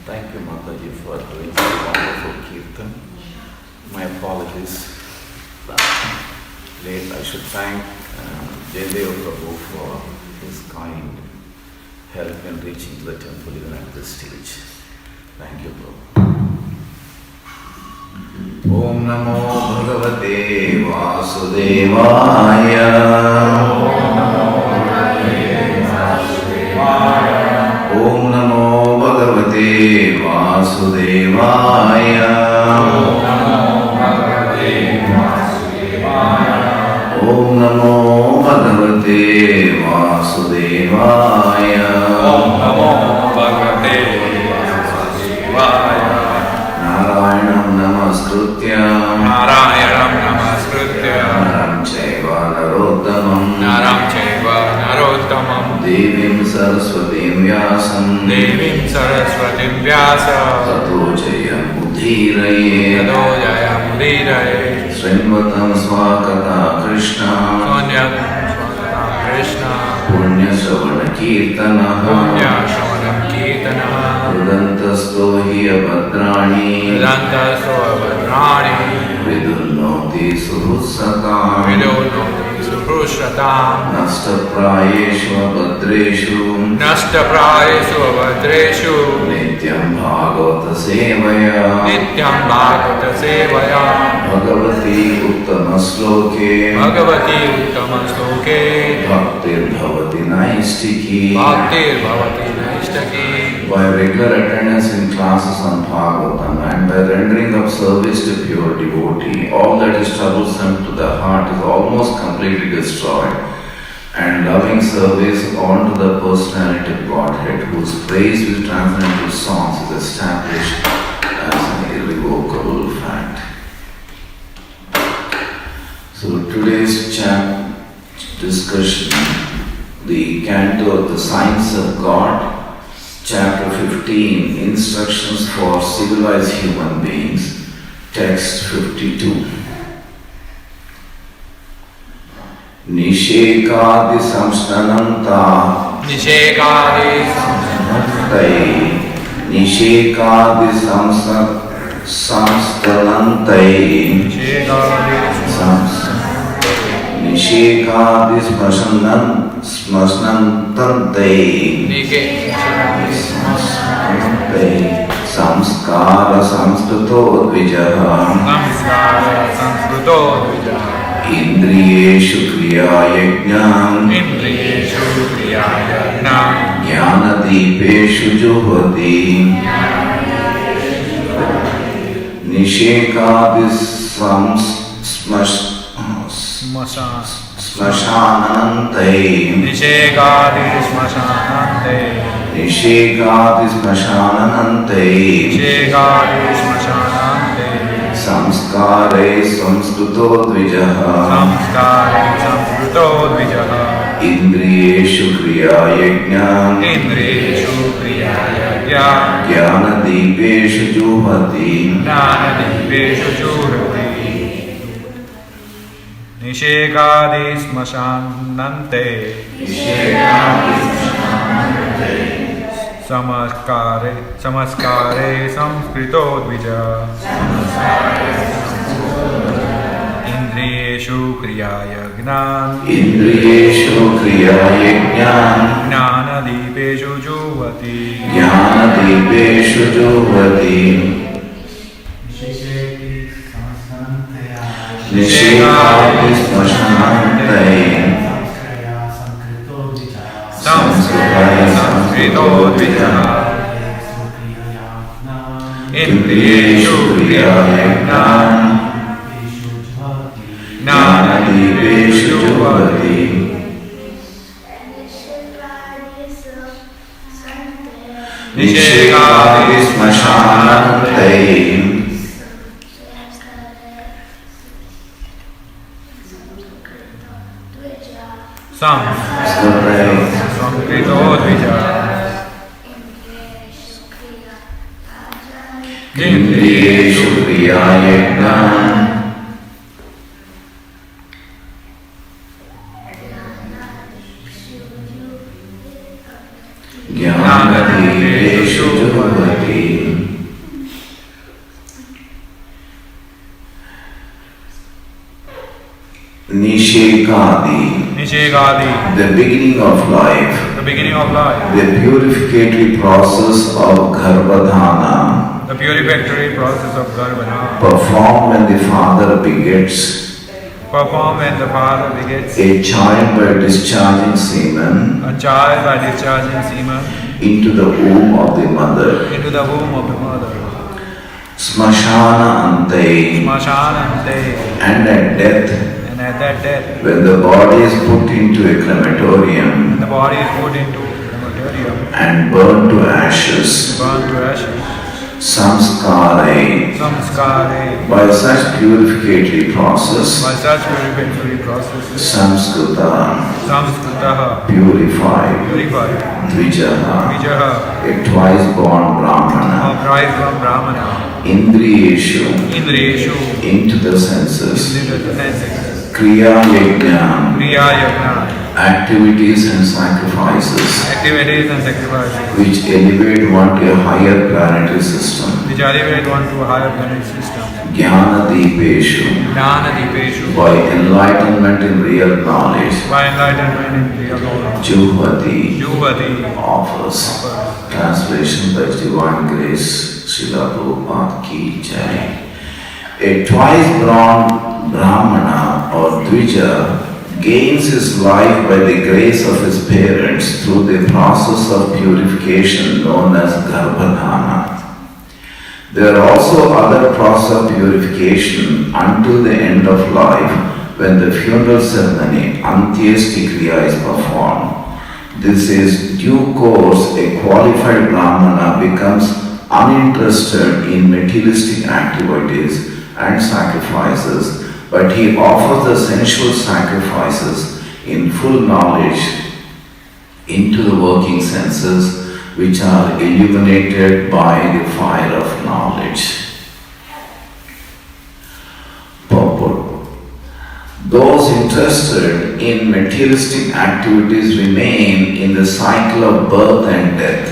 Thank you, Mataji, for doing a wonderful kirtan. My apologies. Late. I should thank Jayadeva Prabhu for his kind help in reaching to the temple even at this stage. Thank you, Prabhu. Om Namo Bhagavate Vasudevaya. Om Namo Bhagavate Vasudevaya. Om Namo Bhagavate Vasudevaya. Om Namo Bhagavate Vasudevaya. Narayanam Namaskritya Naram Chaiva Narottamam Devim Saraswatim Vyasam Tato Jayam Udhiraye Śrīmvatam Swakata Krishna Punya Shravana Kirtana Rudantasto hi abhadrani Vidunnoti suhrusatam Nashtaprayeshu abhadreshu Nityam Bhāgavata sevaya Bhagavati uttama sloke Bhaktir bhavati naistiki. By regular attendance in classes on Bhagavatam and by rendering of service to pure devotee, all that is troublesome to the heart is almost completely destroyed, and loving service on to the personality of Godhead, whose praise with transcendental songs is established as an irrevocable fact. So today's discussion, the canto of the Science of God, Chapter 15, Instructions for Civilized Human Beings, Text 52. Nishekadi samstananta Nishekadi samstanantai Nishekadi smasnantantai Samskara samskruto dvijaha Indriyeshu kriya yajnam Jnanadipeshu juhati Nishekadi smashanantai Nishekadi smashanantai Samskare samskruto dvijaha Indriyeshu kriya yajnam Jnanadipeshu juhati Nishekadi smashanante Samaskare samskrito dvija Indriyeshu kriyaya gnan Jnanadipeshu juhati Nishekadi smashanantai Samskrito dvijaha Indriyeshu kriya yajnam Jnanadipeshu juhati Nishekadi smashanantai Samskrito dvijaha Indriyeshu kriya yajnam Jnanadipeshu juhati Shiradi, the beginning of life, the beginning of life, the purificatory process of Garbhadhana, the purificatory process of Garbhadhana, performed when the father begets performed when the father begets a child by discharging semen a child by discharging semen into the womb of the mother. into the womb of the mother. Smashana ante, Smashanante, and at death, and at that death, when the body is put into a crematorium the body is put into the material, and burned to ashes, burned to ashes, samskare, samskare, by such purificatory process, by such purificatory processes, samskrita, samskritaha, purified, purified, dvijaha, vijaha, a twice born brahmana, of Christ from Brahmana, indriyeshu, Indriyeshu, into the senses, into the senses, kriya yajna, Kriya Yajna, activities and sacrifices activities and sacrifices, which elevate one to a higher planetary system. which elevate one to a higher planet system. Jnana Deepeshu, Jnana Dipeshu, by enlightenment in real knowledge, by enlightenment in real knowledge. Juhvati, Yuvati offers. Translation by Divine Grace, Srila Prabhupada Ki Jai. A twice born Brahmana or Dvija gains his life by the grace of his parents through the process of purification known as Garbhadhana. There are also other processes of purification until the end of life when the funeral ceremony, Antyesti Kriya, is performed. This is due course a qualified Brahmana becomes uninterested in materialistic activities and sacrifices, but he offers the sensual sacrifices in full knowledge into the working senses, which are illuminated by the fire of knowledge. Purport. Those interested in materialistic activities remain in the cycle of birth and death.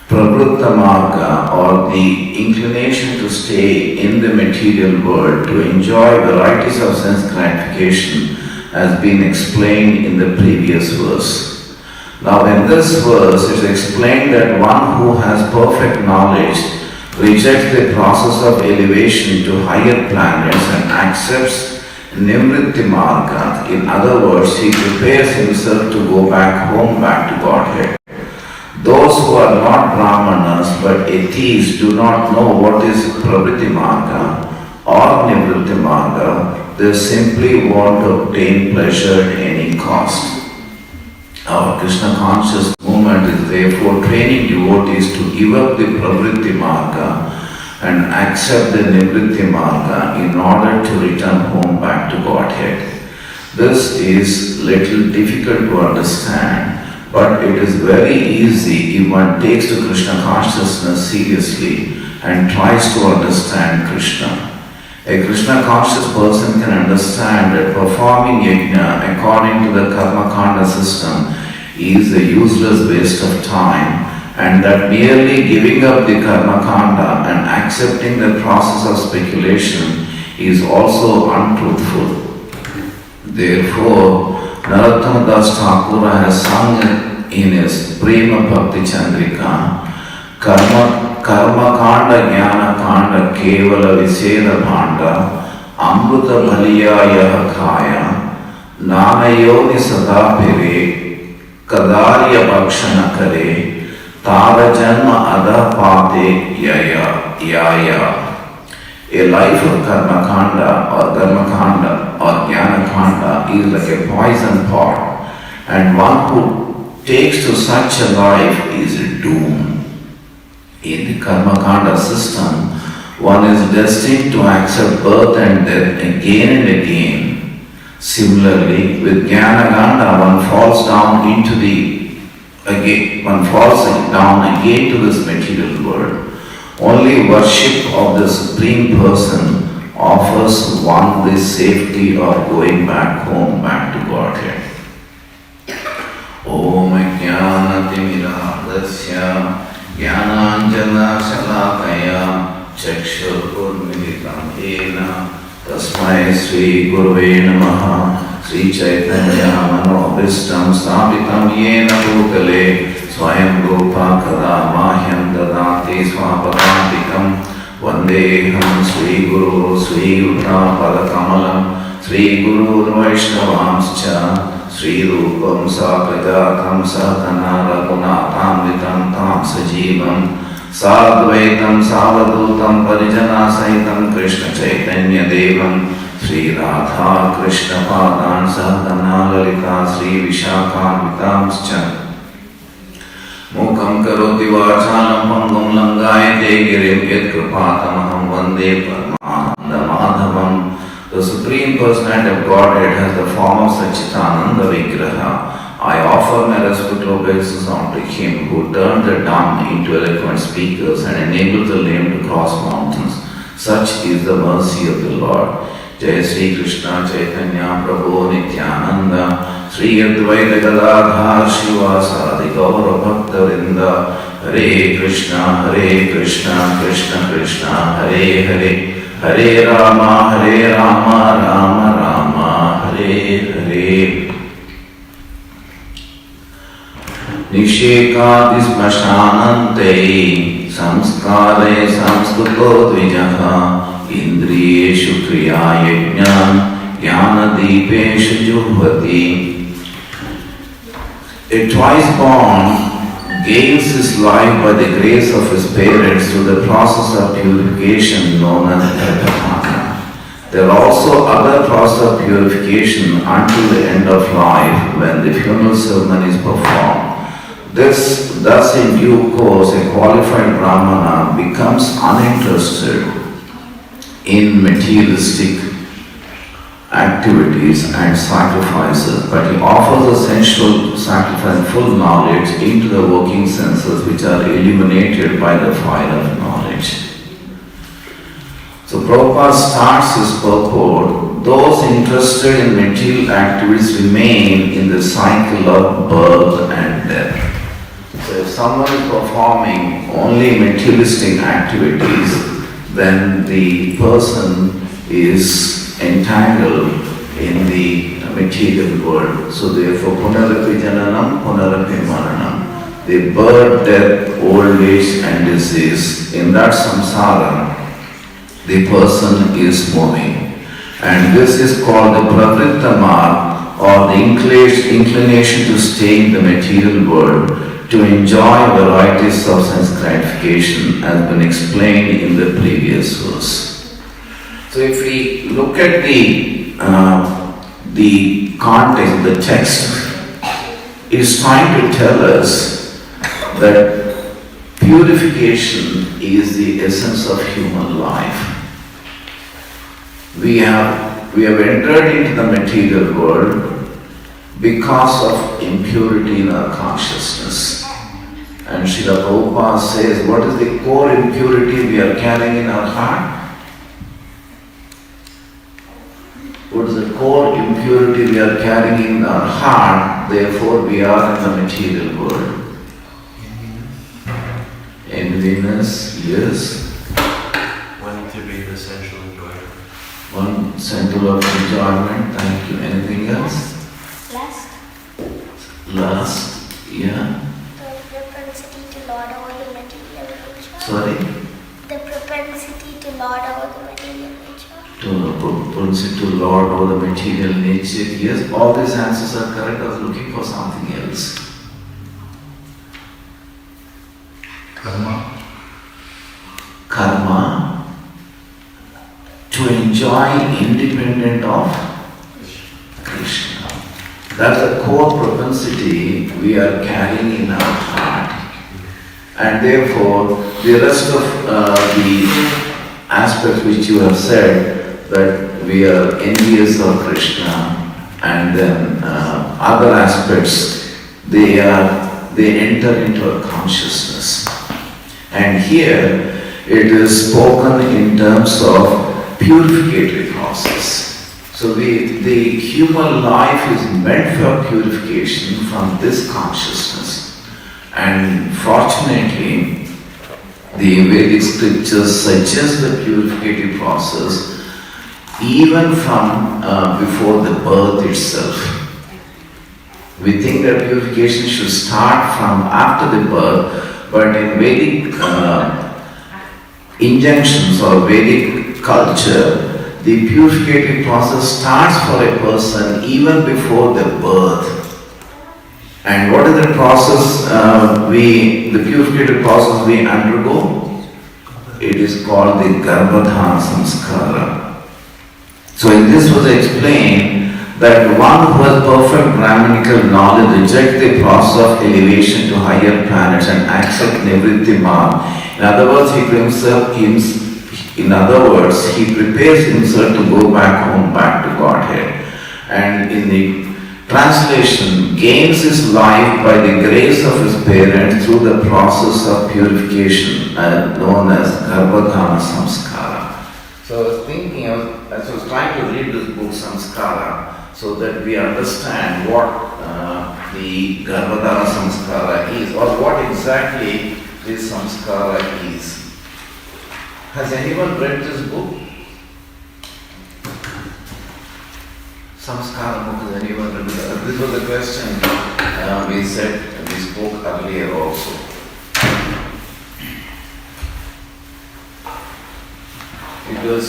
Pravritta marga, or the inclination to stay in the material world to enjoy varieties of sense gratification, has been explained in the previous verse. Now in this verse it is explained that one who has perfect knowledge rejects the process of elevation to higher planets and accepts Nivritti Marga. In other words, he prepares himself to go back home, back to Godhead. Those who are not Brahmanas but atheists do not know what is Pravritti Marga or Nivritti Marga. They simply want to obtain pleasure at any cost. Our Krishna conscious movement is therefore training devotees to give up the Pravritti Marga and accept the Nivritti Marga in order to return home back to Godhead. This is little difficult to understand, but it is very easy if one takes to Krishna consciousness seriously and tries to understand Krishna. A Krishna conscious person can understand that performing yajna according to the karma kanda system is a useless waste of time, and that merely giving up the karma kanda and accepting the process of speculation is also untruthful. Therefore, Narottama Das Thakur has sung in his Prema Bhakti Chandrika, Karma Kanda Jnana Kanda Kevala Viseda Bhanda Amruta Bhaliya Yaha Khaya Nanayoni Sada Pire Kadarya Bhakshana Kare Tara Janma Adha Pate Yaya. A life of Karma Kanda or Dharma Kanda or Jnana Kanda is like a poison pot, and one who takes to such a life is doomed. In the Karma Kanda system, one is destined to accept birth and death again and again. Similarly, with Jnana Kanda, one falls down again to this material world. Only worship of the Supreme Person offers one this safety of going back home, back to Godhead. Om Jnanatimidadasya Jnananjana Shalakaya Chakshurmilitam Yena Tasmai Sri Gurave Namaha Sri Chaitanya Manobhistam Sthapitam Yena Bhutale Swayam Rupa Kada Mahyam Dadati Swapadantikam Vandeham Sri Guru Sri Utra Padakamalam Sri Guru Vaishnavamscha Sri Rupam Sakajatam Satana Ragunatamritam Tam Sajivam Sadvaitam Savadutam Parijana Sahitam Krishna Chaitanya Devam Sri Radha Krishna Padan Sadhana Lalita Sri Vishakhavitamscha Mukam Karoti Vachalam Pangam Langayate Girim Yat Kripatamaham Vande Paramananda Madhavam. The Supreme Personality of Godhead has the form of Satchitananda Vigraha. I offer my respectful obeisance unto Him who turned the dumb into eloquent speakers and enabled the lame to cross mountains. Such is the mercy of the Lord. Jai Sri Krishna Chaitanya Prabhu Nityananda Sri Advaita Gadadhar Shivasadi Gaura Bhakta Vrinda Hare Krishna Krishna Krishna Hare Hare Hare Rama Rama Rama Hare Hare Nishekadi Smashanante Samskare Samskruto Dvijaha Indriyeshu Kriya Yajnam Jnana Deepeshu Juhvati. A twice born gains his life by the grace of his parents through the process of purification known as Prabhupada. There are also other processes of purification until the end of life when the funeral ceremony is performed. Thus in due course a qualified Brahmana becomes uninterested in materialistic activities and sacrifices, but he offers essential sacrifice and full knowledge into the working senses which are illuminated by the fire of knowledge. So Prabhupada starts his purport, those interested in material activities remain in the cycle of birth and death. So if someone is performing only materialistic activities, then the person is entangled in the material world. So therefore, punarapi jananam, punarapi maranam. The birth, death, old age and disease, in that samsara, the person is moving. And this is called the pravritta marg, or the inclination to stay in the material world, to enjoy varieties of sense gratification, has been explained in the previous verse. So if we look at the context, the text, it is trying to tell us that purification is the essence of human life. We have entered into the material world because of impurity in our consciousness. And Srila Prabhupada says, what is the core impurity we are carrying in our heart? What is the core impurity we are carrying in our heart? Therefore we are in the material world. Enviness, yes. Wanting to be the central enjoyment. One central of enjoyment, thank you. Anything else? Lust, yeah. The propensity to lord over the material nature. Sorry? The propensity to lord over the material nature. To propensity to lord over the material nature. Yes, all these answers are correct. I was looking for something else. Karma. To enjoy independent of Krishna. That's the core propensity we are carrying in our heart. And therefore, the rest of the aspects which you have said, that we are envious of Krishna, and then other aspects, they enter into our consciousness. And here, it is spoken in terms of purificatory process. So the human life is meant for purification from this consciousness. And fortunately, the Vedic scriptures suggest the purificative process even from before the birth itself. We think that purification should start from after the birth, but in Vedic injunctions or Vedic culture, the purificative process starts for a person even before the birth. And what is the process the purificative process we undergo? It is called the Garbhadhana Samskara. So in this was explained that one who has perfect Brahmanical knowledge rejects the process of elevation to higher planets and accepts Nivritti Marg. In other words, he prepares himself to go back home, back to Godhead. And in the translation, gains his life by the grace of his parents through the process of purification known as Garbhadhana Samskara. So I was thinking, as I was trying to read this book, Samskara, so that we understand what the Garbhadhana Samskara is, or what exactly this Samskara is. Has anyone read this book? Samskara book, has anyone read this? This was a question we spoke earlier also. Because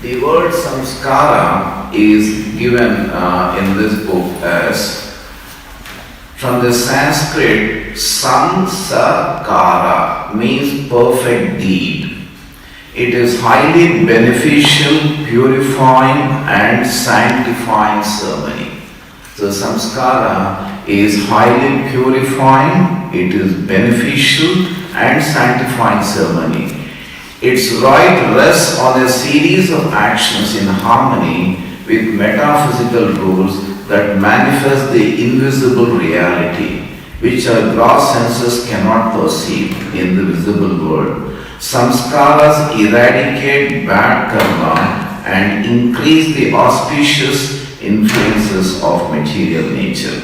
the word samskara is given in this book as from the Sanskrit samskara means perfect deed. It is highly beneficial, purifying and sanctifying ceremony. So samskara is highly purifying, it is beneficial and sanctifying ceremony. Its rite rests on a series of actions in harmony with metaphysical rules that manifest the invisible reality, which our gross senses cannot perceive in the visible world. Samskaras eradicate bad karma and increase the auspicious influences of material nature.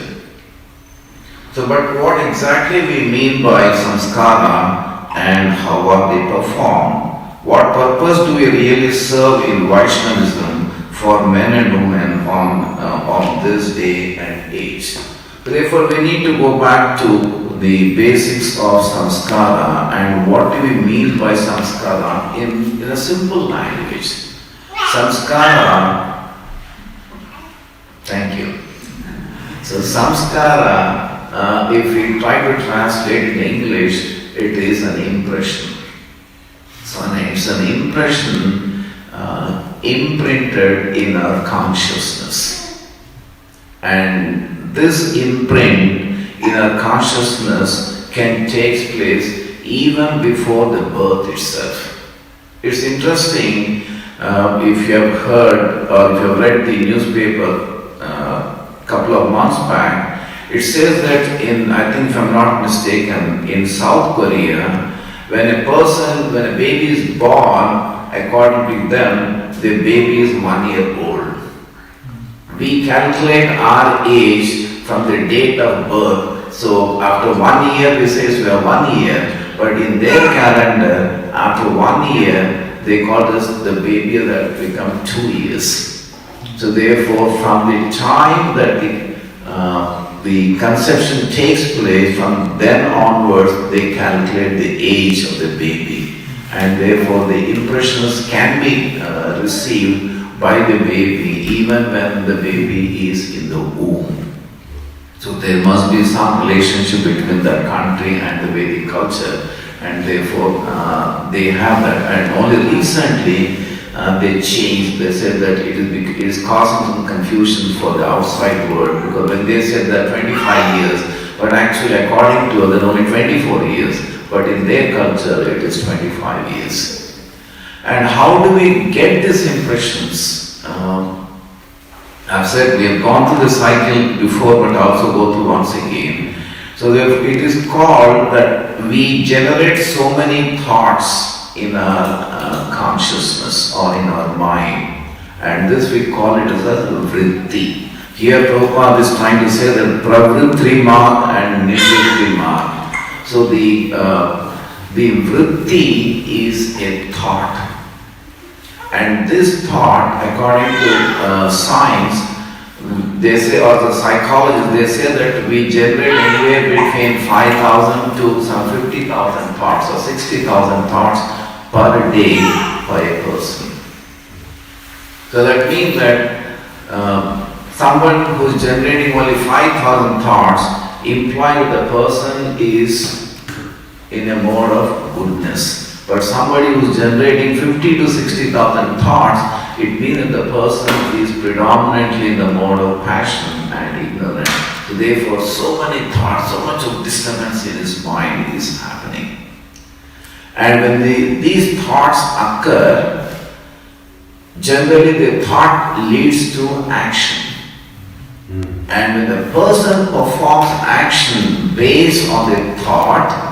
So, but what exactly we mean by samskara and how are they performed? What purpose do we really serve in Vaishnavism for men and women on this day and age? Therefore, we need to go back to the basics of samskara and what do we mean by samskara in a simple language. Samskara, thank you. So samskara, if we try to translate in English, it is an impression. So it's an impression imprinted in our consciousness. And this imprint in our consciousness can take place even before the birth itself. It's interesting if you have heard or if you have read the newspaper a couple of months back, it says that I think if I'm not mistaken, in South Korea, when a baby is born, according to them, the baby is 1 year old. We calculate our age from the date of birth. So after 1 year, we say we are 1 year, but in their calendar, after 1 year, they call this the baby that become 2 years. So therefore, from the time that the conception takes place, from then onwards, they calculate the age of the baby. And therefore, the impressions can be received by the baby even when the baby is in the womb. So there must be some relationship between that country and the Vedic culture, and therefore they have that. And only recently they changed. They said that it is causing some confusion for the outside world, because when they said that 25 years, but actually according to them only 24 years, but in their culture it is 25 years. And how do we get these impressions? I've said we have gone through the cycle before, but also go through once again. So it is called that we generate so many thoughts in our consciousness or in our mind, and this we call it as a vritti. Here Prabhupada is trying to say that pravritti-marg and nivritti-marg. So the vritti is a thought, And this thought, according to science, they say, or the psychologists, they say that we generate anywhere between 5,000 to some 50,000 thoughts or 60,000 thoughts per day by a person. So that means that someone who is generating only 5,000 thoughts implies the person is in a mode of goodness. But somebody who is generating 50 to 60,000 thoughts, it means that the person is predominantly in the mode of passion and ignorance. So therefore, so many thoughts, so much of disturbance in his mind is happening. And when these thoughts occur, generally the thought leads to action. And when the person performs action based on the thought,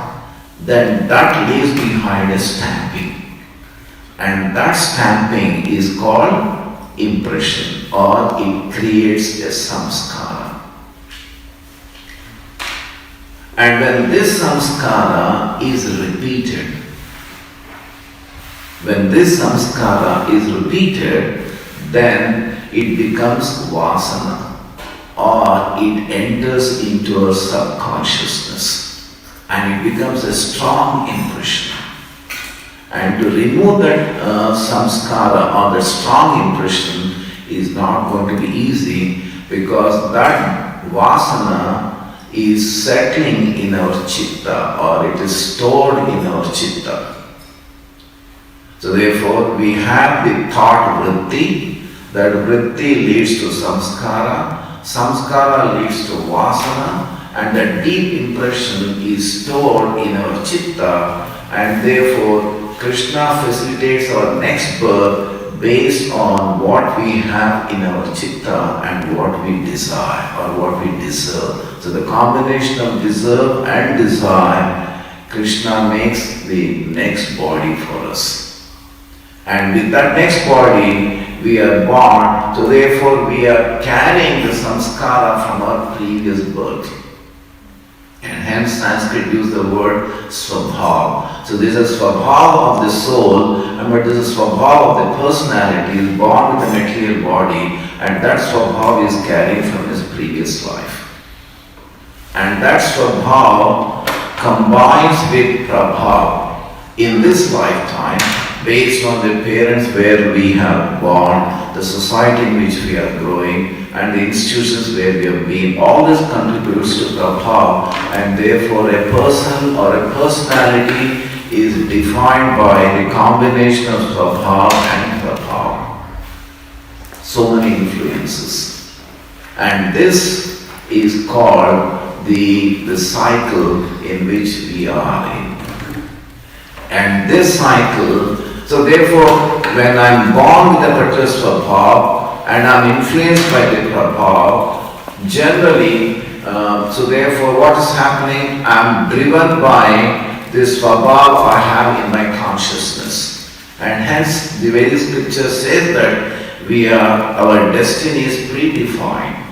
then that leaves behind a stamping. And that stamping is called impression, or it creates a samskara. And when this samskara is repeated, then it becomes vasana, or it enters into our subconsciousness, and it becomes a strong impression. And to remove that samskara or that strong impression is not going to be easy, because that vasana is settling in our chitta, or it is stored in our chitta. So therefore we have the thought vritti, that vritti leads to samskara, samskara leads to vasana, and that deep impression is stored in our chitta, and therefore Krishna facilitates our next birth based on what we have in our chitta and what we desire or what we deserve. So the combination of deserve and desire, Krishna makes the next body for us. And with that next body, we are born, so therefore we are carrying the samskara from our previous birth. And hence Sanskrit used the word svabhav. So this is svabhav of the soul, but this is svabhav of the personality, is born with a material body, and that svabhav is carried from his previous life. And that svabhav combines with prabhav in this lifetime, based on the parents where we have born, the society in which we are growing, and the institutions where we have been. All this contributes to prabhav, and therefore a person or a personality is defined by the combination of svabhav and prabhav. So many influences. And this is called the cycle in which we are in. And this cycle, so therefore when I am born with a particular svabhav, and I am influenced by the prabhav, generally, so therefore what is happening? I am driven by this svabhav I have in my consciousness. And hence the Vedic scripture says that our destiny is predefined.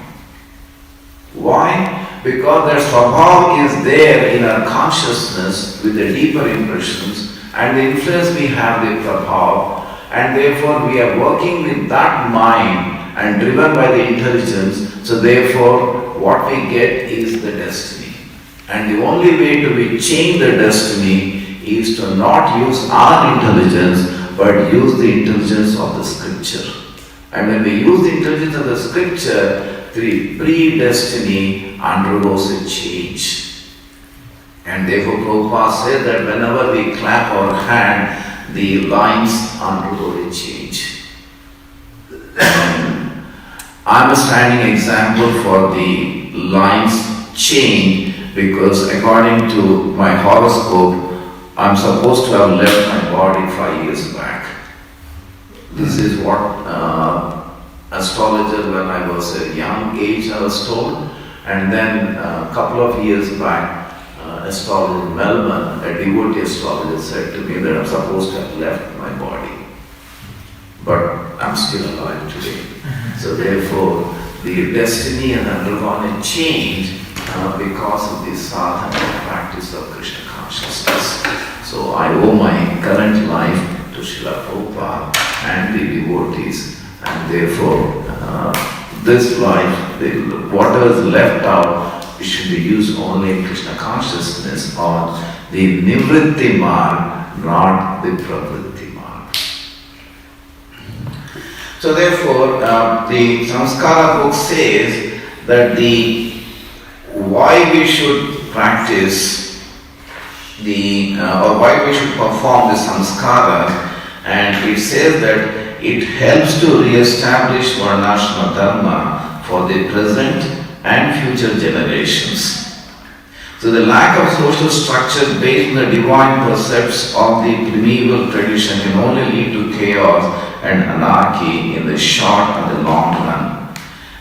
Why? Because that svabhav is there in our consciousness with the deeper impressions, and the influence we have with prabhav, and therefore we are working with that mind and driven by the intelligence, so therefore what we get is the destiny. And the only way to change the destiny is to not use our intelligence, but use the intelligence of the scripture. And when we use the intelligence of the scripture, the predestiny undergoes a change. And therefore Prabhupada said that whenever we clap our hand, the lines undergo a change. I'm a standing example for the lines change, because according to my horoscope, I'm supposed to have left my body 5 years back. This is what astrologer, when I was a young age, I was told. And then a couple of years back, astrologer in Melbourne, a devotee astrologer, said to me that I'm supposed to have left my body. But I'm still alive today. So therefore, the destiny has undergone a change because of the sadhana practice of Krishna consciousness. So I owe my current life to Srila Prabhupada, and the devotees. And therefore, this life, whatever is left out, it should be used only in Krishna consciousness or the nivritti marg, not the pravritti marg. So therefore, the Samskara book says that why we should practice or why we should perform the samskara, and it says that it helps to re-establish Varnashrama Dharma for the present and future generations. So the lack of social structure based on the divine precepts of the primeval tradition can only lead to chaos and anarchy in the short and the long run.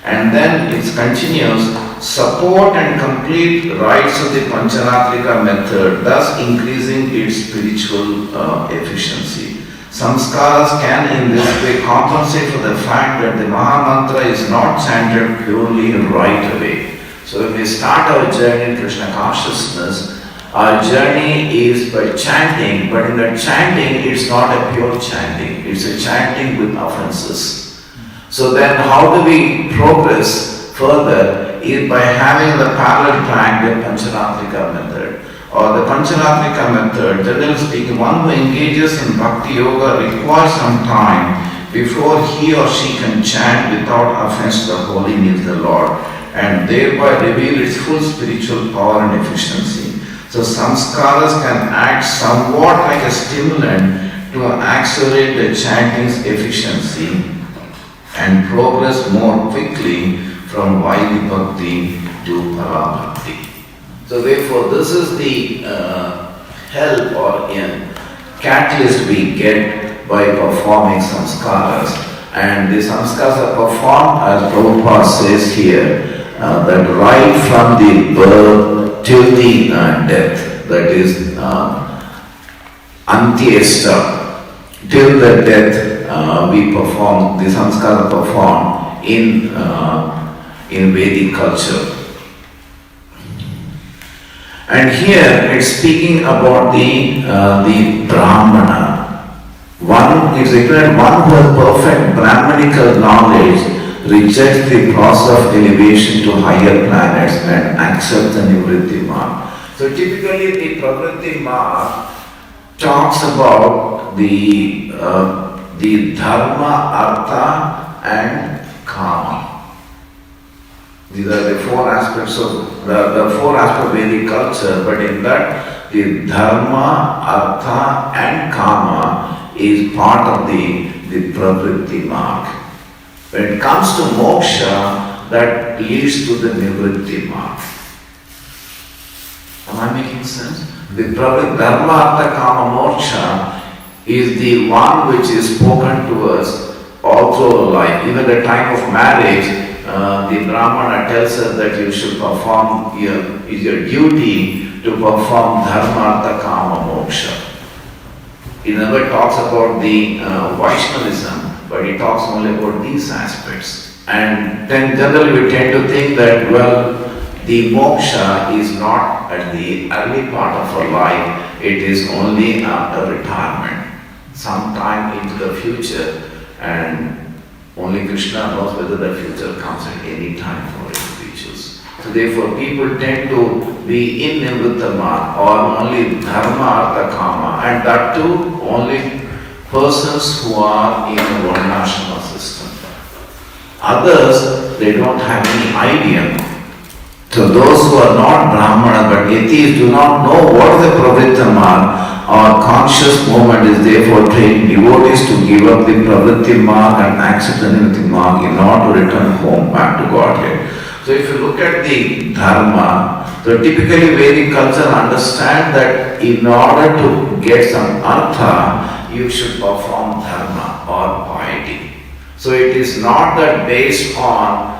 And then it continues, support and complete rites of the Pancharatrika method, thus increasing its spiritual efficiency. Samskaras can in this way compensate for the fact that the Mahamantra is not chanted purely right away. So when we start our journey in Krishna consciousness, our journey is by chanting, but in that chanting it's not a pure chanting, it's a chanting with offenses. So then how do we progress further is by having the parallel track, the Pancharatrika method. Or the Pancharatrika method, generally speaking, one who engages in Bhakti Yoga requires some time before he or she can chant without offense to the holy name of the Lord and thereby reveal its full spiritual power and efficiency. So samskaras can act somewhat like a stimulant to accelerate the chanting's efficiency and progress more quickly from Vaidhi Bhakti to Parabhakti. So therefore this is the help or catalyst we get by performing samskaras. And the samskaras are performed, as Prabhupada says here, that right from the birth till the death, that is Antyesta, till the death we perform, the samskara performed in Vedic culture. And here it's speaking about the Brahmana. One is declared, one who has perfect Brahmanical knowledge rejects the process of elevation to higher planets and accepts the Nivritti marg. So typically the Pravritti marg talks about the Dharma, Artha and Kama. These are the four aspects of Vedic culture, but in that the Dharma, Artha and Kama is part of the Pravritti marg. When it comes to moksha, that leads to the Nivritti marg. Am I making sense? The Dharma, Artha, Kama, Moksha is the one which is spoken to us all through life. Even at the time of marriage, the Brahmana tells us that you should perform, is your duty to perform Dharma, Artha, Kama, Moksha. He never talks about the Vaishnavism, but he talks only about these aspects. And then generally we tend to think that, well, the moksha is not at the early part of our life, it is only after retirement, sometime into the future, and only Krishna knows whether the future comes at any time for individuals. So therefore people tend to be in Nivritta marg or only Dharma, Artha, Kama, and that too only persons who are in the Varnashrama system. Others, they don't have any idea. So those who are not Brahmana but Yatis do not know what the Pravritta marg or conscious movement is, therefore training devotees to give up the Pravritti marg and accept the Nivritti marg in order to return home back to Godhead. So if you look at the Dharma, so typically Vedic culture understand that in order to get some Artha, you should perform Dharma or piety. So it is not that based on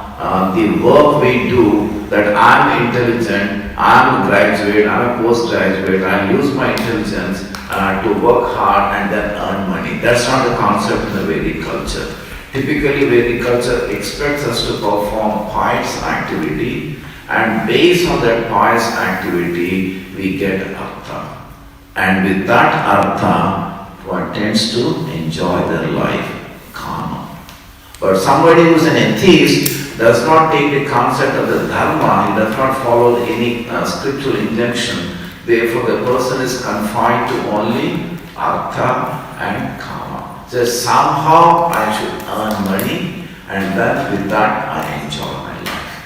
the work we do that I'm intelligent, I'm a graduate, I'm a postgraduate, I'll use my intelligence to work hard and then earn money. That's not the concept in the Vedic culture. Typically Vedic culture expects us to perform pious activity, and based on that pious activity we get Artha. And with that Artha, one tends to enjoy their life. But somebody who is an atheist does not take the concept of the dharma, he does not follow any scriptural injunction. Therefore, the person is confined to only artha and kama. So somehow I should earn money, and then with that I enjoy my life.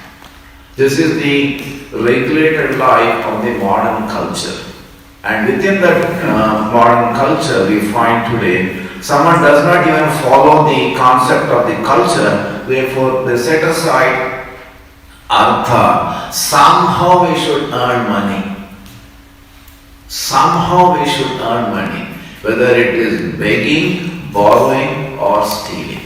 This is the regulated life of the modern culture. And within that modern culture we find today, someone does not even follow the concept of the culture, therefore they set aside artha. Somehow we should earn money. Somehow we should earn money, whether it is begging, borrowing or stealing.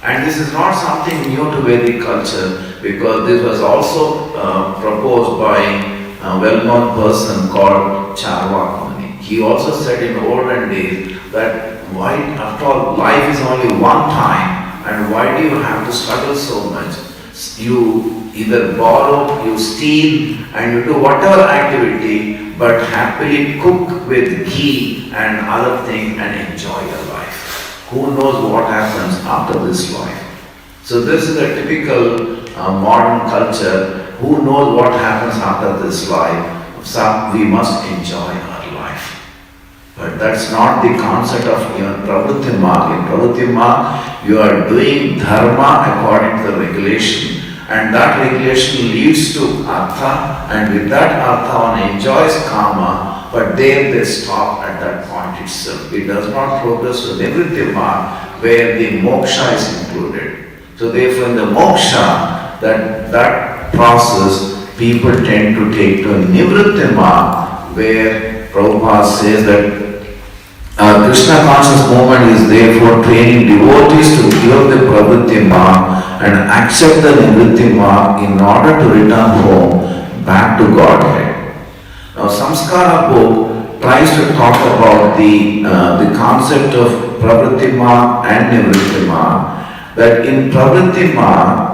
And this is not something new to Vedic culture, because this was also proposed by a well-known person called Charvaka. He also said in olden days that why, after all, life is only one time, and why do you have to struggle so much? You either borrow, you steal, and you do whatever activity, but happily cook with ghee and other things and enjoy your life. Who knows what happens after this life? So this is a typical modern culture. Who knows what happens after this life? So we must enjoy our life. But that's not the concept of even Pravritti Marg. In Pravritti Marg, you are doing dharma according to the regulation. And that regulation leads to artha, and with that artha one enjoys kama, but there they stop at that point itself. It does not progress to Nivritti Marg, where the moksha is included. So therefore in the moksha, that process, people tend to take to Nivritti Marg, where Prabhupada says that Krishna conscious movement is therefore training devotees to give the Pravritti Marg and accept the Nivritti Marg in order to return home back to Godhead. Now Samskara book tries to talk about the concept of Pravritti Marg and Nivritti Marg, that in Pravritti Marg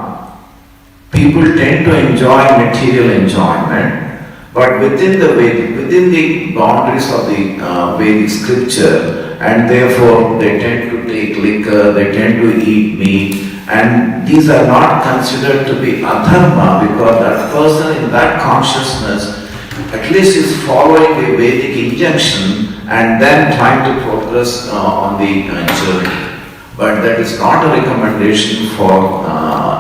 people tend to enjoy material enjoyment, but within the boundaries of the Vedic scripture, and therefore they tend to take liquor, they tend to eat meat, and these are not considered to be adharma, because that person in that consciousness at least is following the Vedic injunction and then trying to progress on the journey. But that is not a recommendation for,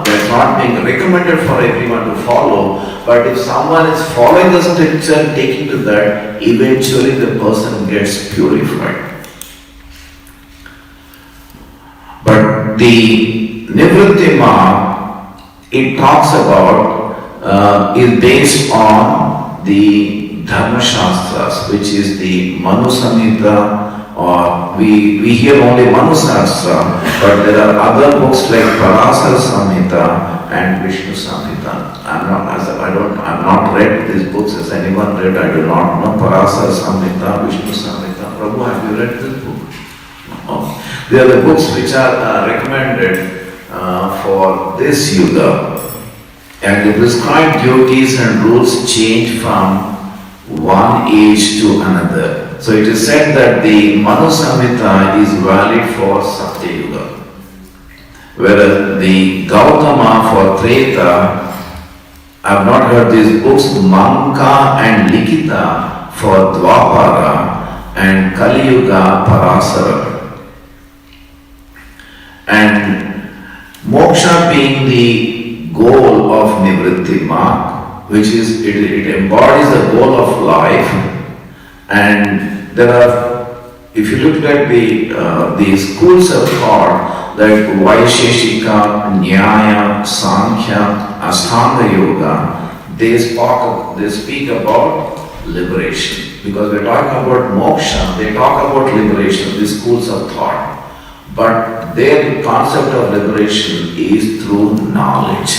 that's not being recommended for everyone to follow. But if someone is following the scripture, taking to that, eventually the person gets purified. But the Nivritti Marg, it talks about, is based on the Dharma Shastras, which is the Manu Samhita, or we hear only Manu Shastra, but there are other books like Parasara Samhita and Vishnu Samhita. I'm not read these books. Has anyone read? I do not know. Parasara Samhita, Vishnu Samhita. Prabhu, have you read this book? No. They are the books which are recommended for this yuga. And the prescribed yogis and rules change from one age to another. So it is said that the Manu Samhita is valid for Satya Yuga, whereas the Gautama for Treta, I have not heard these books, Manka and Likita for Dwapara, and Kali Yuga Parasara. And moksha being the goal of Nivritti Marg, which is, it embodies the goal of life. And there are, if you look at the schools of thought, like Vaisheshika, Nyaya, Sankhya, Ashtanga Yoga, they speak about liberation. Because we're talking about moksha, they talk about liberation, these schools of thought. But their concept of liberation is through knowledge.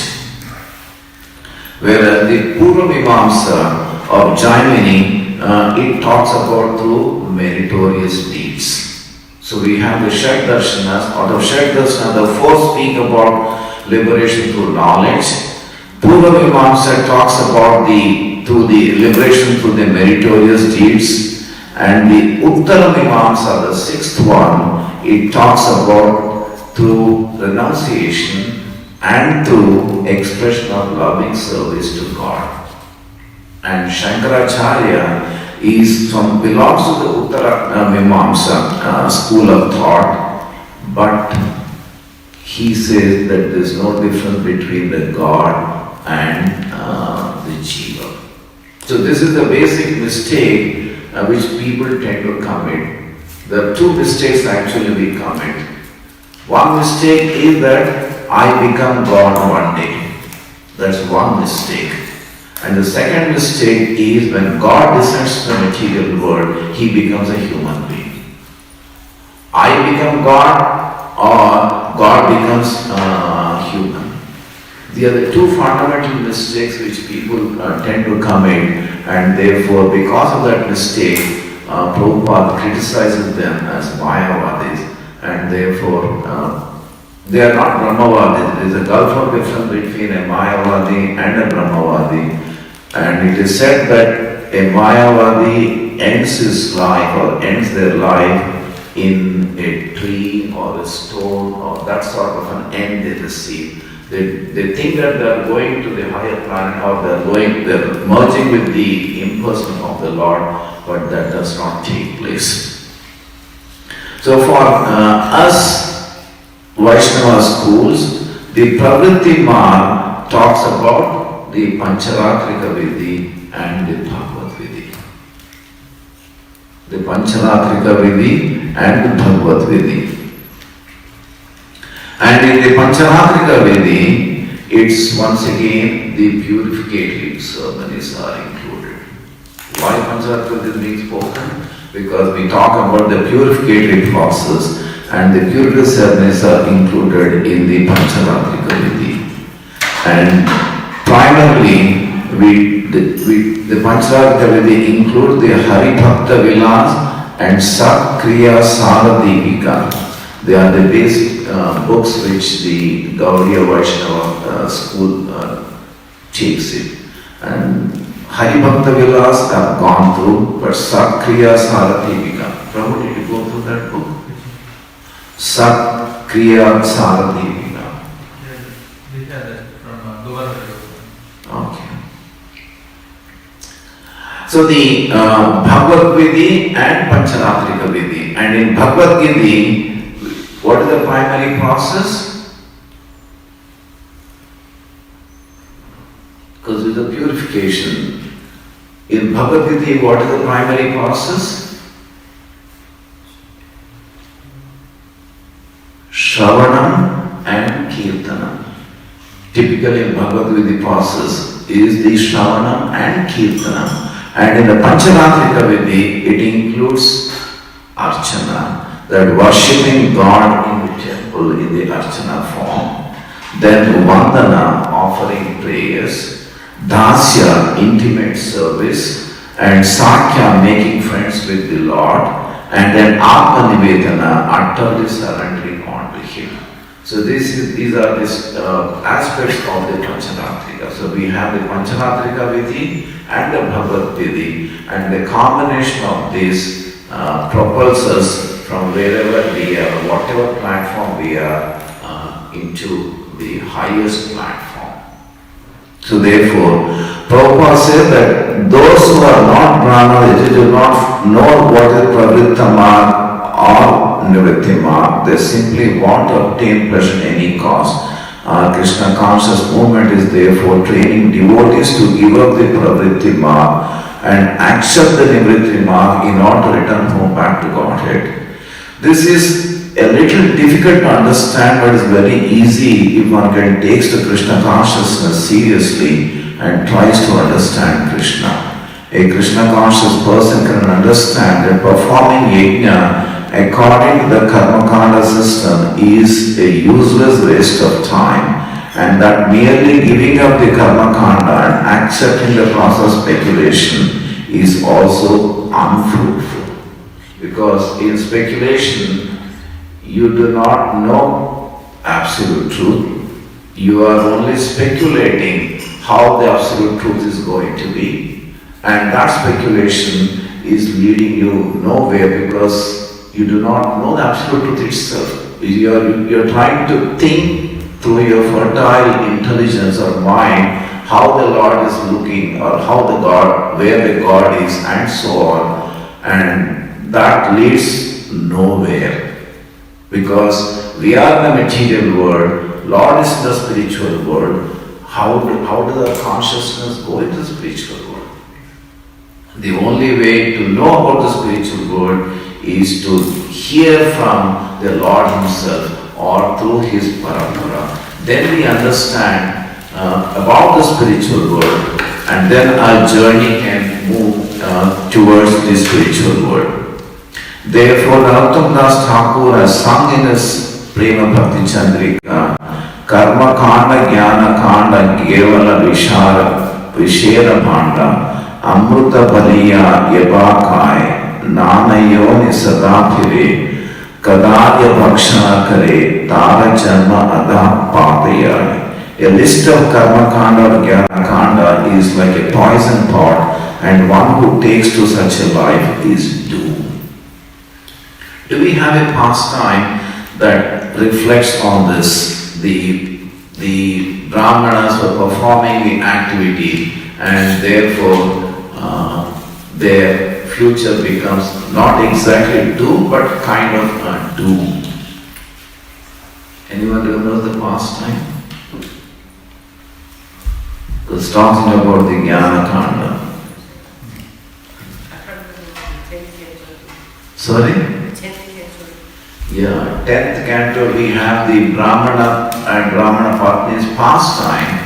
Whereas the Purva Mimamsa of Jaimini, it talks about through meritorious deeds. So we have the Shat Darshanas. Out of Shat Darshanas, the four speak about liberation through knowledge. Purva Mimamsa talks about through the liberation through the meritorious deeds. And the Uttara Mimamsa, the sixth one, it talks about through renunciation and through expression of loving service to God. And Shankaracharya belongs to the Uttara Mimamsa school of thought, but he says that there is no difference between the God and the Jiva. So this is the basic mistake which people tend to commit. There are two mistakes actually we commit. One mistake is that I become God one day. That's one mistake. And the second mistake is when God descends to the material world, he becomes a human being. I become God or God becomes human. These are the two fundamental mistakes which people tend to commit, and therefore because of that mistake, Prabhupada criticizes them as Mayavadis, and therefore they are not Brahmavadis. There is a gulf of difference between a Mayavadi and a Brahmavadi. And it is said that a Mayavadi ends his life or ends their life in a tree or a stone or that sort of an end they receive. They think that they are going to the higher planet or they are merging with the impersonal of the Lord, but that does not take place. So for us Vaishnava schools, the Pravritti Marg talks about the Pancharatrika Vidhi and the Bhagavad Vidhi. The Pancharatrika Vidhi and the Bhagavad Vidhi. And in the Pancharatrika Vidhi, it's once again the purificatory ceremonies are included. Why Pancharatrika Vidhi is being spoken? Because we talk about the purificatory process, and the purificatory ceremonies are included in the Pancharatrika Vidhi. And primarily, the Pancharatrika Vidhi include the Hari Bhakta Vilas and Sat Kriya Saradipika. They are the basic books which the Gaudiya Vaishnava school takes it. And Hari Bhakta Vilas have gone through, but Sat Kriya Saradipika. Prabhu, did you go through that book? Sat Kriya Saradipika. Okay. So the Bhagavad Vidhi and Pancharatrika Vidhi. And in Bhagavad Vidhi, what is the primary process? Because it's a purification. In Bhagavad Vidhi, what is the primary process? Shravanam and Kirtanam. Typically in Bhagavad Vidhi process is the Shravanam and Kirtanam. And in the Pancharatrika Vidhi, it includes Archana, that worshipping God in the temple in the Archana form. Then Vandana, offering prayers. Dasya, intimate service. And Sakya, making friends with the Lord. And then Atma Nivedana, utterly surrendering on to Him. So these are aspects of the Pancharatrika. So we have the Pancharatrika Vidhi and the Bhagavad Vidhi, and the combination of these propels us from wherever we are, whatever platform we are, into the highest platform. So therefore, Prabhupada said that those who are not Brahmanas, they do not know what is Pravritta Marg or Nivritti Marg. They simply want to obtain pleasure at any cost. Krishna conscious movement is therefore training devotees to give up the Pravritti Marg and accept the Nivritti Marg in order to return home back to Godhead. This is a little difficult to understand, but it's very easy if one takes the Krishna consciousness seriously and tries to understand Krishna. A Krishna conscious person can understand that performing yajna according to the karmakanda system is a useless waste of time, and that merely giving up the karmakanda and accepting the process speculation is also unfruitful. Because in speculation, you do not know absolute truth. You are only speculating how the absolute truth is going to be, and that speculation is leading you nowhere because you do not know the absolute truth itself. you're trying to think through your fertile intelligence or mind how the Lord is looking or where the God is and so on, and that leads nowhere, because we are the material world, Lord is the spiritual world. How does our consciousness go into the spiritual world? The only way to know about the spiritual world is to hear from the Lord Himself or through His parampara. Then we understand about the spiritual world, and then our journey can move towards the spiritual world. Therefore, Narottam Das Thakur has sung in his Prema Bhakti Chandrika, Karma Kanda Jnana Kanda Kevala Vishera Bhanda Amruta Baliya Yabakaya Nanayoni Sadapire Kadaya Bhakshana Kare Tara Janma Adha Patayaya. A list of Karma Kanda or Jnana Kanda is like a poison pot, and one who takes to such a life is doomed. Do we have a pastime that reflects on this? The Brahmanas were performing the activity, and therefore their future becomes not exactly doomed but kind of doomed. Anyone remember the pastime? It's talking about the Jnana Kanda. Sorry? Yeah, 10th canto we have the Brahmana and Brahmana Patni's pastime,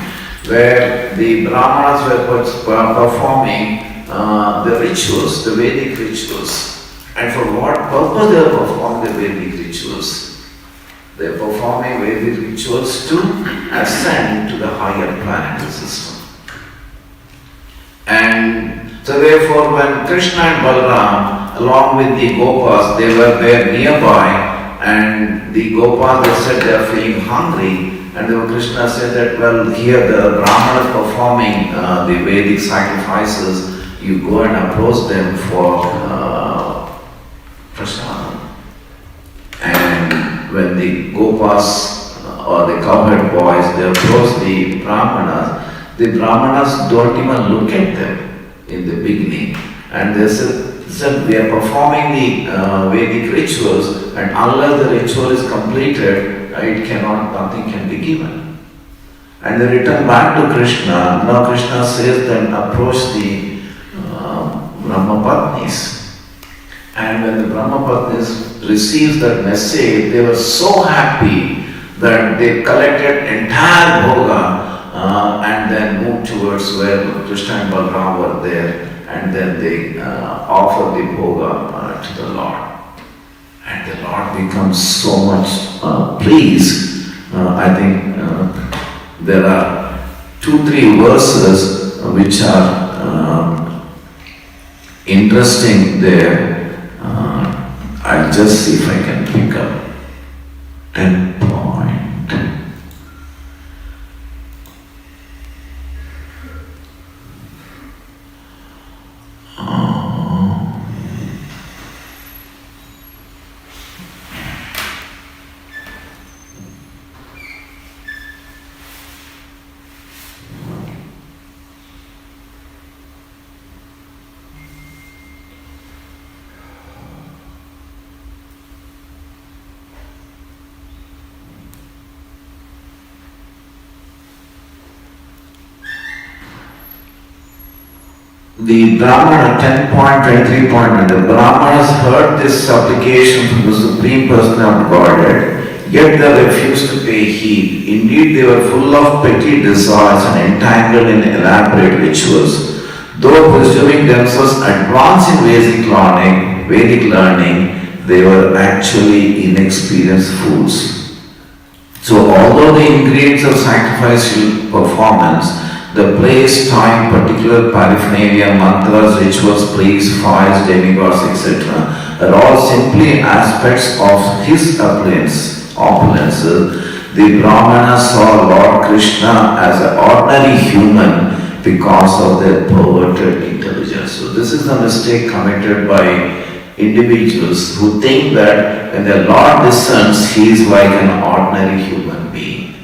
where the Brahmanas were performing the rituals, the Vedic rituals. And for what purpose they are performing the Vedic rituals? They are performing Vedic rituals to ascend to the higher planetary system. And so therefore when Krishna and Balaram along with the Gopas, they were there nearby, and the Gopas, they said they are feeling hungry, and then Krishna said that, well, here the Brahmanas performing the Vedic sacrifices, you go and approach them for prasadam. And when the Gopas or the cowherd boys, they approach the Brahmanas don't even look at them in the beginning, and they said we are performing the Vedic rituals, and unless the ritual is completed, nothing can be given. And they return back to Krishna. Now Krishna says then approach the Brahmapatnis. And when the Brahmapatnis receives that message, they were so happy that they collected entire bhoga and then moved towards where Krishna and Balaram were there, and then they offered the bhoga to the Lord. And the Lord becomes so much pleased. I think there are 2-3 verses which are interesting there. I'll just see if I can pick up 10 point. The Brahmana 10.23.1, the Brahmanas heard this supplication from the Supreme Person of Godhead, yet they refused to pay heed. Indeed, they were full of petty desires and entangled in elaborate rituals. Though presuming themselves advanced in Vedic learning, they were actually inexperienced fools. So although the ingredients of sacrificial performance, the place, time, particular paraphernalia, mantras, rituals, priests, fires, demigods, etc., are all simply aspects of his opulences. The Brahmanas saw Lord Krishna as an ordinary human because of their perverted intelligence. So this is the mistake committed by individuals who think that when the Lord descends, he is like an ordinary human being.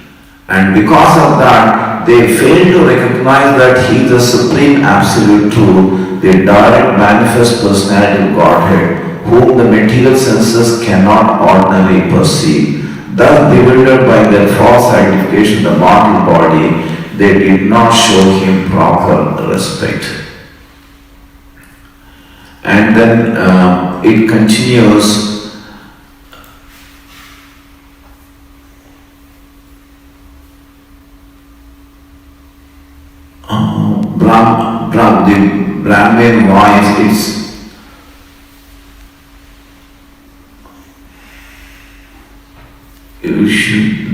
And because of that, they fail to recognize that he is the supreme absolute truth, the direct manifest personality of Godhead, whom the material senses cannot ordinarily perceive. Thus bewildered by their false identification of the mortal body, they did not show him proper respect. And then it continues. The Brahmin voice is you should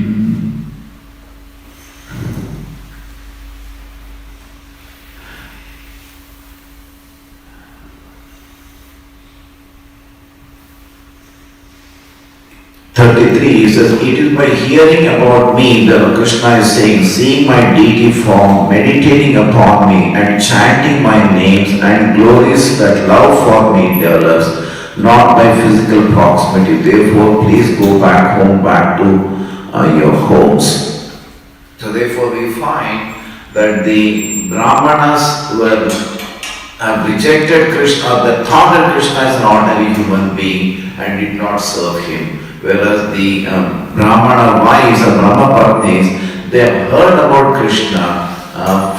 33, he says, it is by hearing about me that Krishna is saying, seeing my deity form, meditating upon me and chanting my names and glories that love for me develops, not by physical proximity. Therefore, please go back home, back to your homes. So therefore we find that the Brahmanas have rejected Krishna, that thought that Krishna is an ordinary human being and did not serve him. Whereas the Brahmana wives or Brahmapatnis, they have heard about Krishna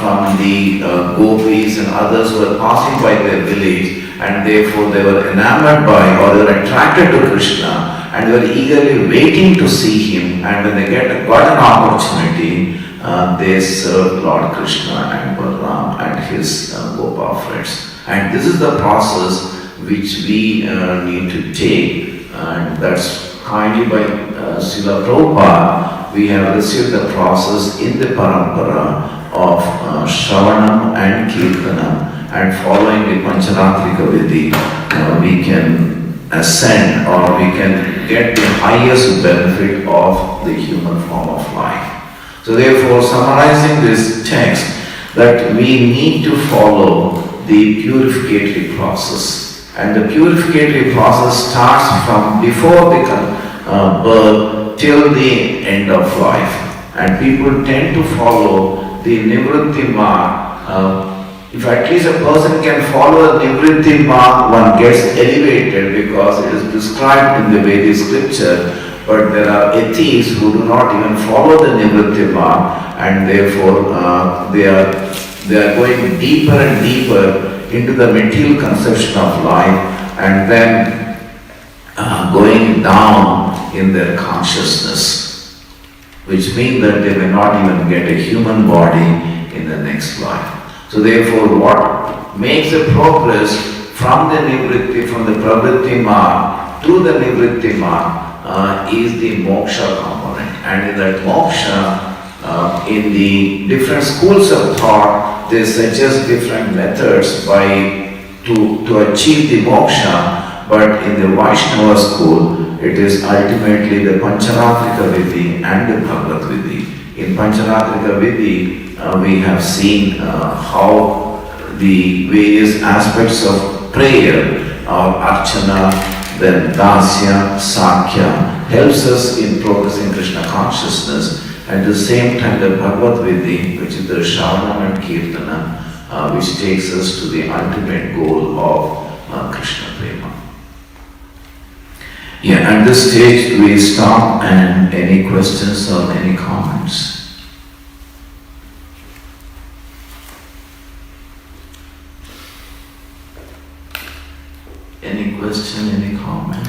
from the gopis and others who were passing by their village, and therefore they were enamored by or they were attracted to Krishna and they were eagerly waiting to see him, and when they got an opportunity, they served Lord Krishna and Balaram and his Gopa friends. And this is the process which we need to take, and that's kindly by Srila Prabhupada, we have received the process in the parampara of Shravanam and Kirtanam, and following the Pancharatrika Vidhi, we can ascend or we can get the highest benefit of the human form of life. So therefore, summarizing this text, that we need to follow the purificatory process. And the purificatory process starts from before the birth till the end of life. And people tend to follow the Nivritti mark. If at least a person can follow the Nivritti mark, one gets elevated because it is prescribed in the Vedic scripture. But there are atheists who do not even follow the Nivritti mark, and therefore they are going deeper and deeper into the material conception of life, and then going down in their consciousness, which means that they may not even get a human body in the next life. So therefore, what makes a progress from the Nivritti, from the Pravritti mark to the Nivritti mark is the moksha component. And in that moksha, in the different schools of thought, they suggest different methods to achieve the moksha, but in the Vaishnava school, it is ultimately the Pancharatrika Vidhi and the Bhagavad Vidhi. In Pancharatrika Vidhi, we have seen how the various aspects of prayer, or archana, then dasya, sakya, helps us in progressing Krishna consciousness. At the same time, the Bhagavad Vidhi, which is the Shravanam and Kirtanam, which takes us to the ultimate goal of Krishna Prema. Yeah, at this stage we stop, and any questions or any comments? Any question, any comment?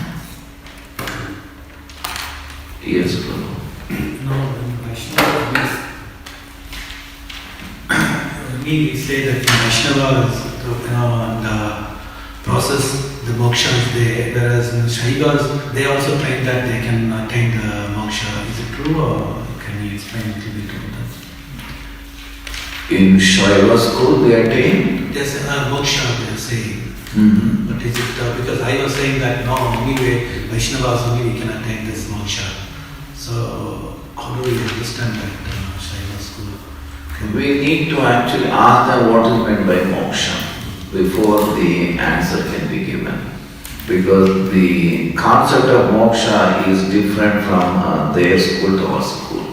Yes, Prabhu. No, in Vaishnava, we say that in Vaishnava, the process, the moksha is there, whereas in Shaivas, they also claim that they can attain the moksha. Is it true, or can you explain a little bit about that? In Shaiva school they attain? There's a moksha, they are saying. Mm-hmm. But is it, because I was saying that no, only way Vaishnavas only we can attain this moksha. So how do we understand that Shaiva school? We need to actually ask them what is meant by moksha before the answer can be given. because the concept of moksha is different from their school to our school.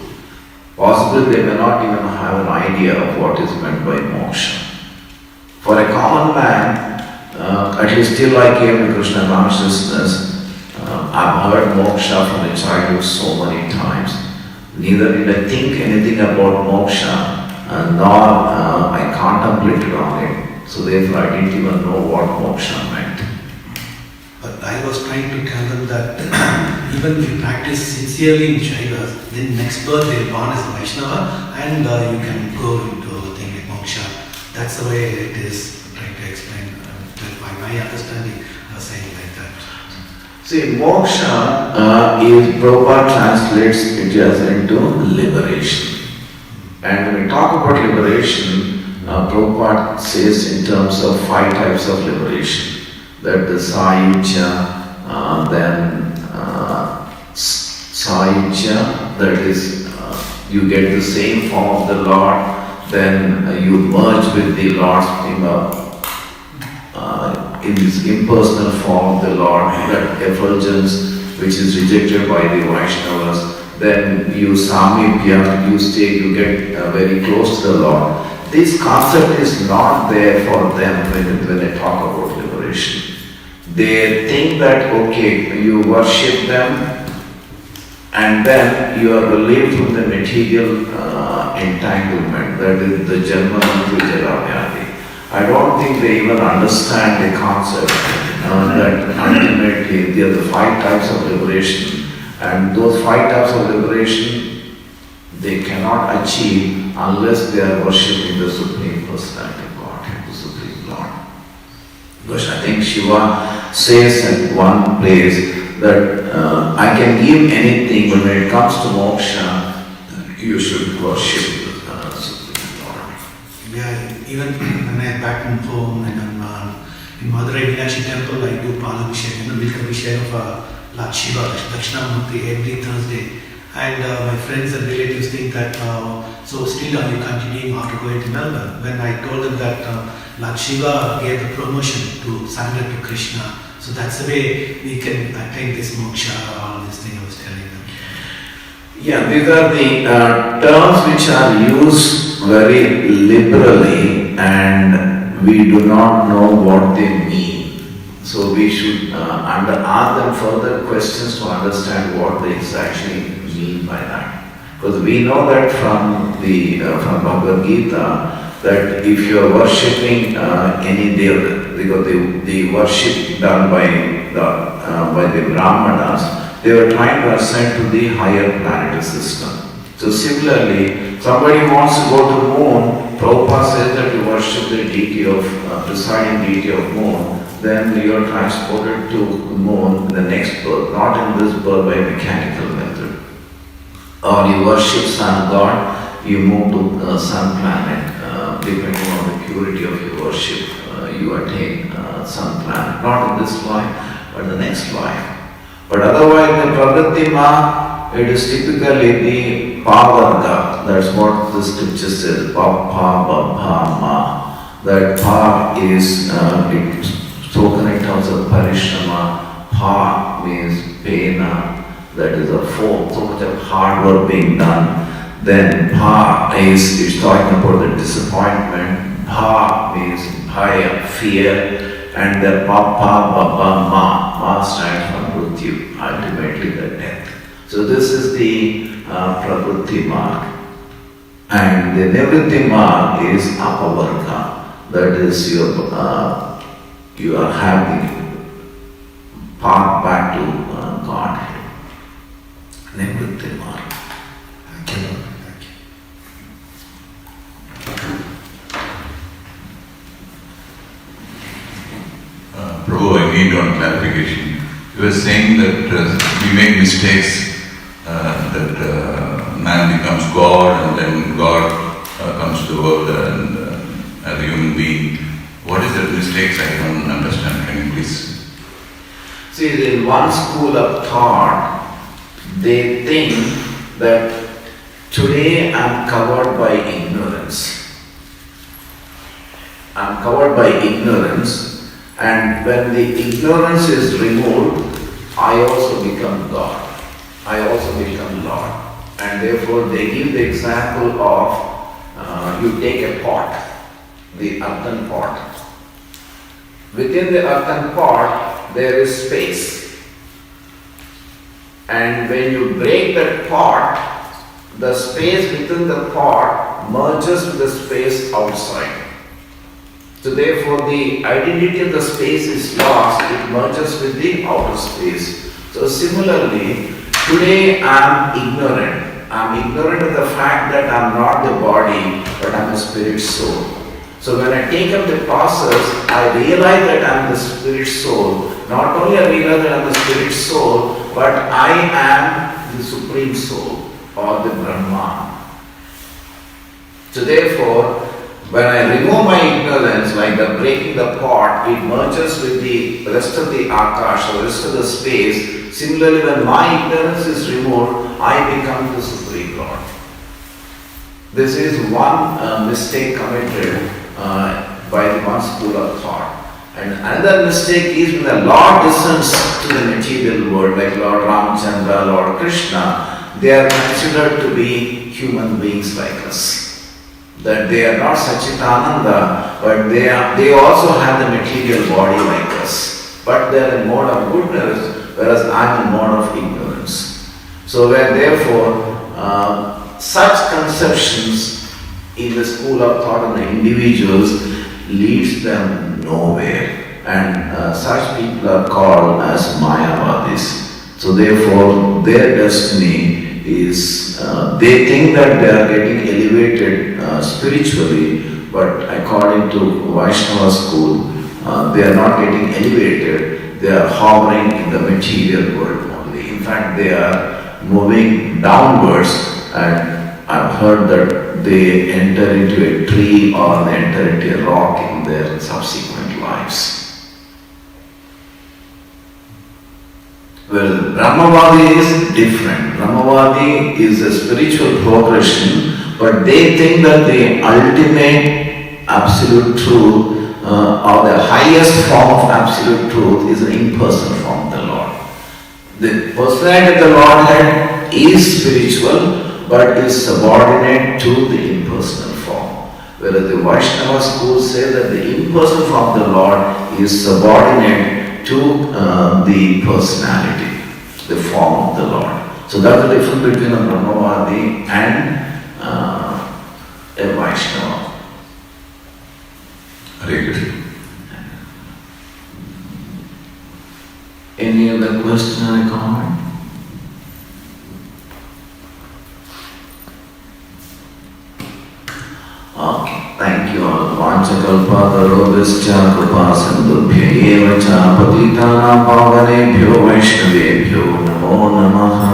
Possibly they may not even have an idea of what is meant by moksha. For a common man, at least till I came to Krishna consciousness, I've heard moksha from a childhood so many times. Neither did I think anything about moksha, nor I contemplated on it. So therefore I didn't even know what moksha meant. But I was trying to tell them that even if you practice sincerely in Shaivas, then next birth they are born as a Vaishnava and you can go into a thing like moksha. That's the way it is. I'm trying to explain. By my understanding, I was saying like that. See, moksha is, Prabhupada translates it as into liberation. And when we talk about liberation, Prabhupada says in terms of 5 types of liberation. That the Sayuja, then Sayuja, that is, you get the same form of the Lord, then you merge with the Lord's in this impersonal form of the Lord, that effulgence which is rejected by the Vaishnavas, then you Samipya, you get very close to the Lord. This concept is not there for them when they talk about liberation. They think that, okay, you worship them and then you are relieved from the material entanglement, that is the Janmana Vijayavayadi. I don't think they even understand the concept that ultimately there are the 5 types of liberation, and those 5 types of liberation they cannot achieve unless they are worshipping the Supreme Personality of Godhead, the Supreme Lord. Because I think Shiva says at one place that I can give anything, but when it comes to moksha, you should worship the Supreme Lord. Yeah, even when I am back home and in Madurai Meenakshi temple, I do Palabhishek, milk abhishek of Lord Shiva, Dakshinamurti every Thursday. And my friends and relatives think that, so still are you continuing after going to Melbourne? When I told them that Lord Shiva gave the promotion to surrender to Krishna, so that's the way we can attain this moksha, all this thing I was telling them. Yeah, these are the terms which are used very liberally and we do not know what they mean. So we should ask them further questions to understand what they exactly mean by that. Because we know that from Bhagavad Gita that if you are worshipping any devata, because the worship done by the Brahmanas, they were trying to ascend to the higher planetary system. So similarly, somebody wants to go to moon, Prabhupada says that you worship the deity of, presiding deity of moon, then you are transported to moon in the next birth, not in this birth by mechanical method. Or you worship sun god, you move to sun planet, depending on the purity of your worship, you attain sun planet, not in this life, but the next life. But otherwise, the Pravritti it is typically the Pa-varga, that's what the scripture says, Pa-pa-ba-pa-ma. That Pa is spoken in terms of parishrama, Pa means pena, that is a form, so much of hard work being done. Then Pa is talking about the disappointment, Pa means bhaya, fear, and the Pa-pa-ba-ba-ma, stands for mrityu, ultimately the death. So this is the pravritti mark. And the nivritti mark is apavarga, that is you are having path back to Godhead. Nivritti mark. Thank you. Thank you. Prabhu, I need one clarification. You were saying that we make mistakes, that man becomes God and then God comes to the world and as a human being. What is the mistakes? I don't understand. Can you please? See, in one school of thought, they think that today I am covered by ignorance. I am covered by ignorance, And when the ignorance is removed, I also become God. I also become Lord. And therefore they give the example of you take a pot, the earthen pot. Within the earthen pot there is space. And when you break that pot, the space within the pot merges with the space outside. So therefore the identity of the space is lost, it merges with the outer space. So similarly, today I am ignorant. I am ignorant of the fact that I am not the body, but I am a spirit soul. So when I take up the process, I realize that I am the spirit soul. Not only I realize that I am the spirit soul, but I am the supreme soul or the Brahman. So therefore, when I remove my ignorance, like the breaking the pot, it merges with the rest of the Akash, the rest of the space. Similarly, when my ignorance is removed, I become the Supreme Lord. This is one mistake committed by the one school of thought. And another mistake is when the Lord descends to the material world, like Lord Ramchandra, Lord Krishna, they are considered to be human beings like us. That they are not Sachitananda, but they also have the material body like us. But they are in mode of goodness, whereas I am in mode of ignorance. So where therefore such conceptions in the school of thought of the individuals leads them nowhere. And such people are called as Mayavadis. So therefore their destiny is, they think that they are getting elevated spiritually, but according to Vaishnava school, they are not getting elevated, they are hovering in the material world only. In fact, they are moving downwards, and I've heard that they enter into a tree or they enter into a rock in their subsequent lives. Well, Brahmavadi is different. Brahmavadi is a spiritual progression, but they think that the ultimate absolute truth or the highest form of absolute truth is an impersonal form of the Lord. The personality of the Lordhead is spiritual, but is subordinate to the impersonal form. Whereas the Vaishnava school says that the impersonal form of the Lord is subordinate to the personality, the form of the Lord. So that's the difference between a Brahmavadi and a Vaishnava. Hare Krishna. Any other question or comment? Okay, thank you all. Vanchakalpatarobhascha krupasindubhya eva cha patitanam pavanebhyo vaishnavebhyo namo namaha.